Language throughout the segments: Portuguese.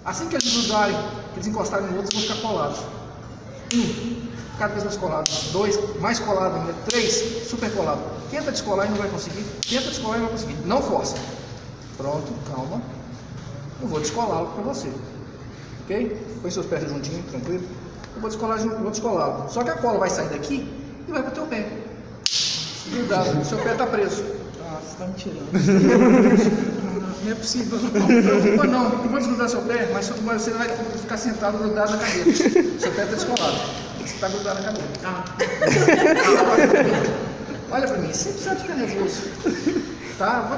Assim que eles grudarem, que eles encostarem no outro, eles vão ficar colados. Cada vez mais colado. 2, mais colado ainda. 3, super colado. Tenta descolar e não vai conseguir. Tenta descolar e não vai conseguir. Não força. Pronto, calma. Eu vou descolá-lo para você. Ok? Põe seus pés juntinhos, tranquilo. Eu vou descolá-lo. Só que a cola vai sair daqui e vai para o teu pé. Cuidado, seu pé está preso. Ah, você tá me tirando. Não é possível. Não preocupa não, eu vou desgrudar seu pé, mas você vai ficar sentado grudado na cadeira. Seu pé está descolado. Você está grudado na cadeira. Olha para mim, sempre precisa ficar nervoso. Tá? Vou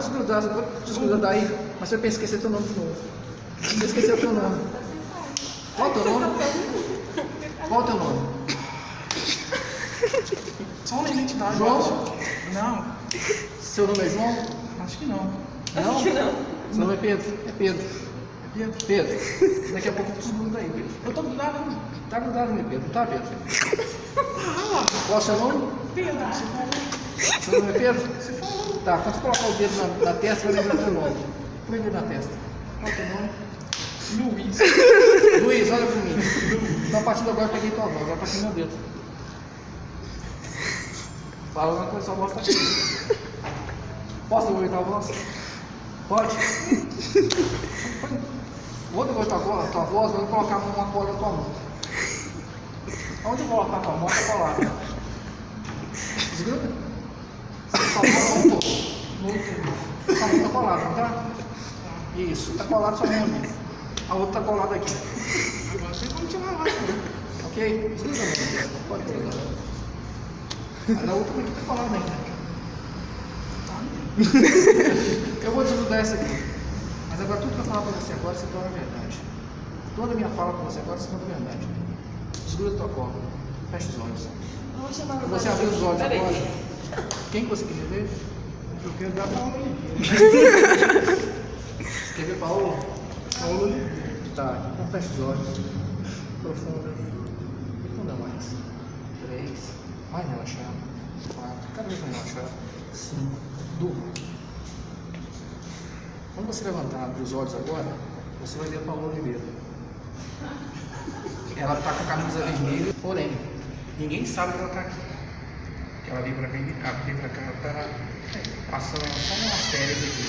desgrudar daí, mas você pensa esquecer teu nome de novo. Você esqueceu teu nome. Qual é o teu nome? Qual é o teu nome? Só uma identidade. João? Não, Seu nome é João? acho que não. Não? Acho que não. Seu nome é Pedro? É Pedro. É Pedro? Pedro. Daqui a pouco eu desgrudo aí, Pedro. Eu tô grudado. Tá grudado em Pedro, tá, Pedro? Qual é o seu nome? Pedro, você falou. Seu nome é Pedro? Você falou. Tá, quando você colocar o dedo na testa, vai lembrar teu nome. Põe o dedo na testa. Qual é o teu nome? Luiz. Luiz, olha pra mim. Então, a partir de agora, eu peguei tua voz. Olha pra aqui meu dedo. Fala uma coisa, sua voz tá aqui. Posso devolver tua voz? Pode? Vou devolver tua voz, vou colocar uma cola na tua mão. Onde eu colocar a tua mão, tá colada. Desgruda. Sua mão voltou. Sua mão tá colada, não tá? Isso, tá colado sua mão ali. A outra tá colada aqui. Agora tem como tirar lá. Ok? Desgruda a mão. Pode desgrudar. Mas a outra aqui tá colada ainda. Eu vou desgrudar essa aqui. Mas agora tudo que eu falar pra você agora se torna verdade. Toda a minha fala pra você agora se torna verdade. Desgruda tua cola. Fecha os olhos. Eu vou chamar Você abrir os olhos Peraí. agora. Quem que você quer ver? Eu quero dar pra alguém. Você quer ver Paulo? Paulo? Tá, então fecha os olhos. Profunda. Profunda mais. 3. Mais relaxado. 4. Cada vez mais relaxado. 5. Durma. Quando você levantar, abrir os olhos agora, você vai ver a Paola Oliveira. Ela está com a camisa vermelha, porém, ninguém sabe que ela está aqui. Ela veio para cá para passar só umas férias aqui.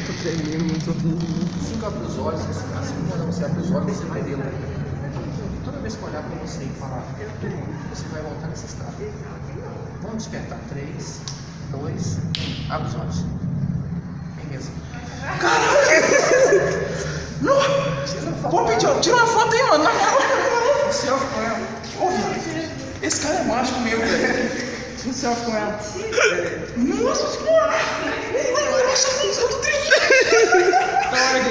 Tô tremendo muito. Assim que abrir os olhos, assim quando você abrir os olhos, você vai vê-la. Toda vez que olhar para você e falar, você vai voltar nesse estado. Vamos despertar. 3, 2, 1. Abre os olhos. Vem mesmo. Pô, Pedro, tira uma foto aí, mano. Na moral. Selfie com ela. Ô, viado, esse cara é mágico mesmo, velho. Um selfie com ela. Nossa senhora. Nossa, eu tô triste.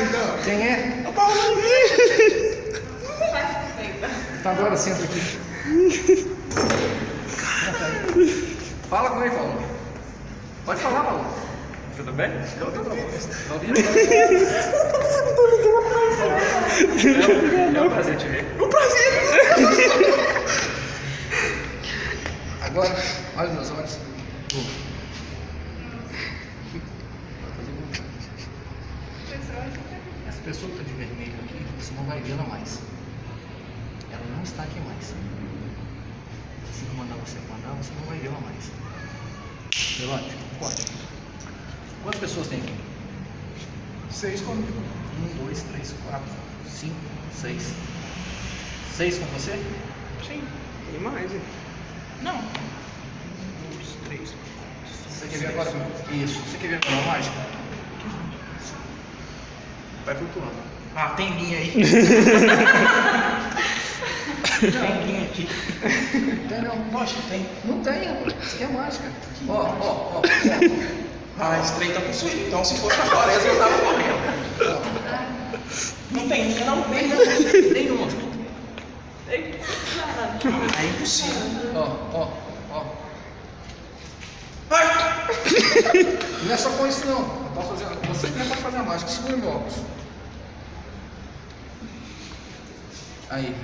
Então. Quem é? A Paola Oliveira. Tá agora, senta aqui. Fala com ele, Paulo. Pode falar, Paulo. Tudo bem? Eu tô bom. É um prazer te ver. Um prazer. Agora, olha nos meus olhos. Essa pessoa que está de vermelho aqui, você não vai vê-la mais. Ela não está aqui mais. Assim que mandar você mandar, você não vai vê-la mais. Levante, pode. Quantas pessoas tem aqui? 6 comigo. 1, 2, 3, 4, 5, 6. 6 com você? Sim. Tem mais, hein? Não. 1, 2, 3. Você quer ver agora? Isso. Você quer ver agora a mágica? Vai flutuando. Ah, tem linha aí. Tem linha aqui. Tem não. Lógico que tem. Não tem, rapaz. Isso aqui é mágica. Ó. Ah, esse trem tá possuído. Então, se fosse na floresta, eu tava correndo. Não tem linha, não. Nenhuma. É impossível. Ó. Ai! Não é só com isso não. Eu posso fazer, você também pode fazer a mágica. Segura meu óculos. Aí.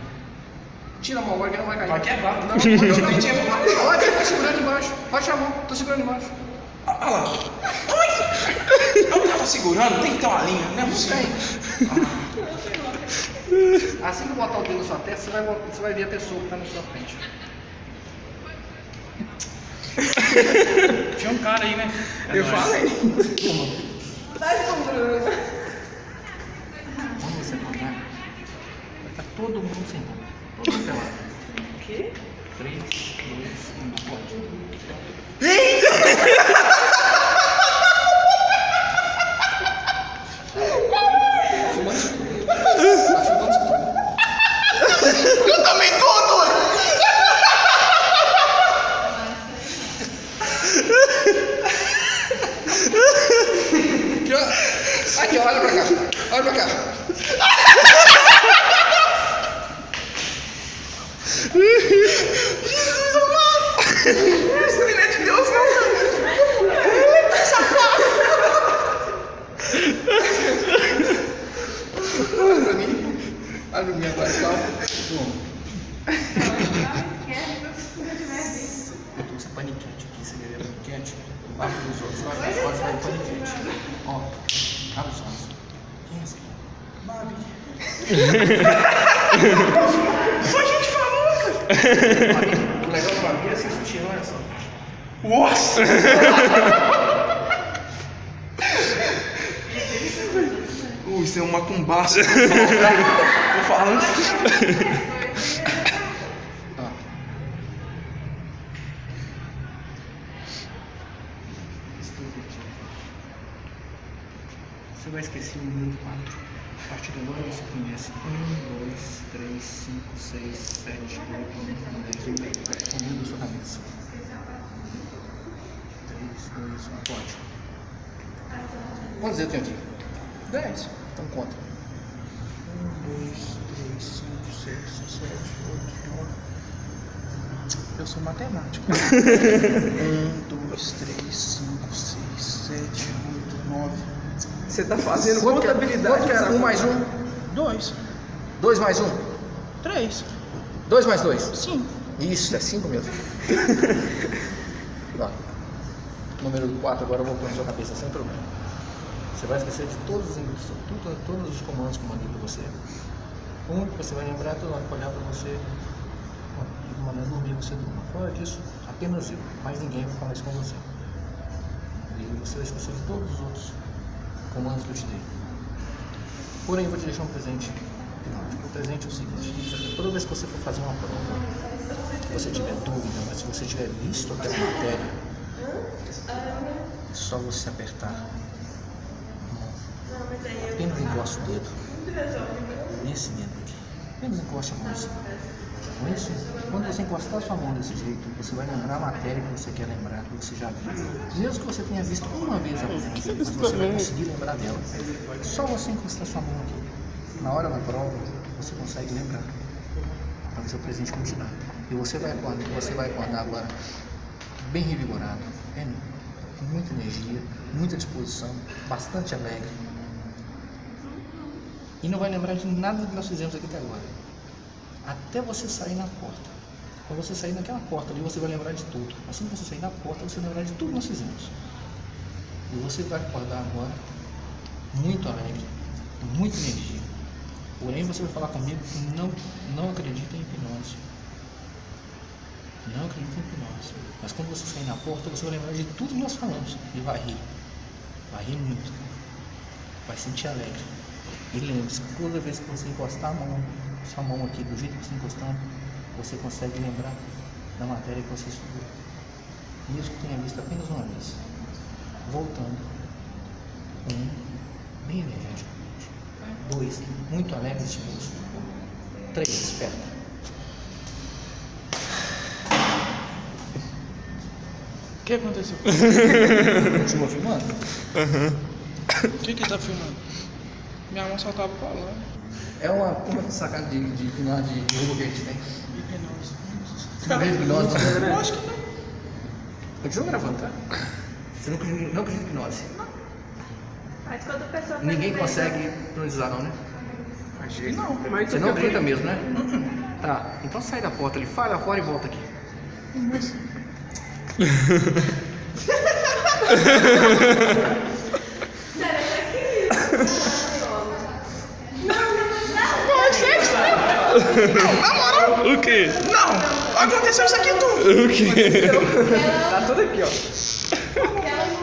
Tira a mão agora que não vai cair. Vai quebrar. Não, pode tirar. Eu entendi. Pode, tô segurando embaixo. Pode tirar a mão. Tô segurando embaixo. Olha lá. Ai! Eu tava segurando, tem que ter uma linha, não é Não possível. tem. Ah. Assim que botar o dedo na sua testa, você vai ver a pessoa que está na sua frente. Tinha um cara aí, né? Eu falei. Vai com Bruno. Quando você contar, vai estar todo mundo sem roupa. Todo mundo pelado. O quê? 3, 2, 1, pode. Eu também tô doido! Aqui, olha pra cá. Olha pra cá. Jesus amado! Isso não é de Deus, não! Ele tá safado! Olha pra mim. Olha pra mim agora, só. Eu tô com esse panicante aqui, você quer ver panicante? Abre os olhos, pode sair panicante. Ó, abre os olhos. Quem é esse aqui? Babi. Só gente famosa! O legal do Babi é ser sutiã, olha só. Nossa! Isso é um macumbaço. Tô falando. Ó. Você vai esquecer o número 4. A partir de agora você conhece 1, 2, 3, 5, 6, 7, 8, 9, 10, 11. São números da sua cabeça. 3, 2, 1, pode. Quantos eu tenho aqui? 10. Então conta. 1, 2, 3, 5, 6, 7, 8, 9. Eu sou matemático. 1, 2, 3, 5, 6, 7, 8, 9. Você tá fazendo Quanto que é? contabilidade. Quanto que é? 1 mais 1? 2, 2 mais 1? 3, 2 mais 2? 5. Isso, é 5 mesmo. Ó. Número 4 agora voltou na sua cabeça sem problema. Você vai esquecer de todos os comandos que eu mandei para você. Um que você vai lembrar toda hora que olhar para você. De maneira dormir, você durma. Fora disso, apenas eu. Mais ninguém vai falar isso com você. E você vai esquecer de todos os outros comandos que eu te dei. Porém, eu vou te deixar um presente. O presente é o seguinte: toda vez que você for fazer uma prova, se você tiver dúvida, mas se você tiver visto aquela matéria, é só você apertar. Apenas encosta o dedo. Nesse dedo aqui. Apenas encosta a mão assim. Com isso, quando você encostar a sua mão desse jeito, você vai lembrar a matéria que você quer lembrar, que você já viu. Mesmo que você tenha visto uma vez apenas, mas você vai conseguir lembrar dela. Só você encostar a sua mão aqui. Na hora da prova, você consegue lembrar. Para o seu presente continuar. E você vai acordar agora bem revigorado, com muita energia, muita disposição, bastante alegre. E não vai lembrar de nada que nós fizemos aqui até agora. Até você sair na porta. Quando você sair naquela porta ali, você vai lembrar de tudo. Assim que você sair na porta, você vai lembrar de tudo que nós fizemos. E você vai acordar agora muito alegre, com muita energia. Porém, você vai falar comigo que não acredita em hipnose. Não acredita em hipnose. Mas quando você sair na porta, você vai lembrar de tudo que nós falamos. E vai rir. Vai rir muito. Vai sentir alegre. E lembre-se, toda vez que você encostar a mão, sua mão aqui, do jeito que você encostando, você consegue lembrar da matéria que você estudou. Mesmo que tenha visto apenas uma vez. Voltando. 1, bem energeticamente. 2, muito alegre e disposto. 3, esperta. O que aconteceu? Continua filmando? O que tá filmando? Minha mão só tava falando. É uma sacada de hipnose de roubo que a gente tem. Hipnose. Não é hipnose, Eu acho que não. Continua gravando, tá? Você não acredita em hipnose. Mas quando a pessoa Ninguém consegue hipnotizar não, né? Acho que não. Mas Você não acredita mesmo, né? Tá, então sai da porta ali, vai lá fora e volta aqui. Mas... Não, Não, na moral. O quê? Não, aconteceu isso aqui tudo. O quê? Tá tudo aqui, ó.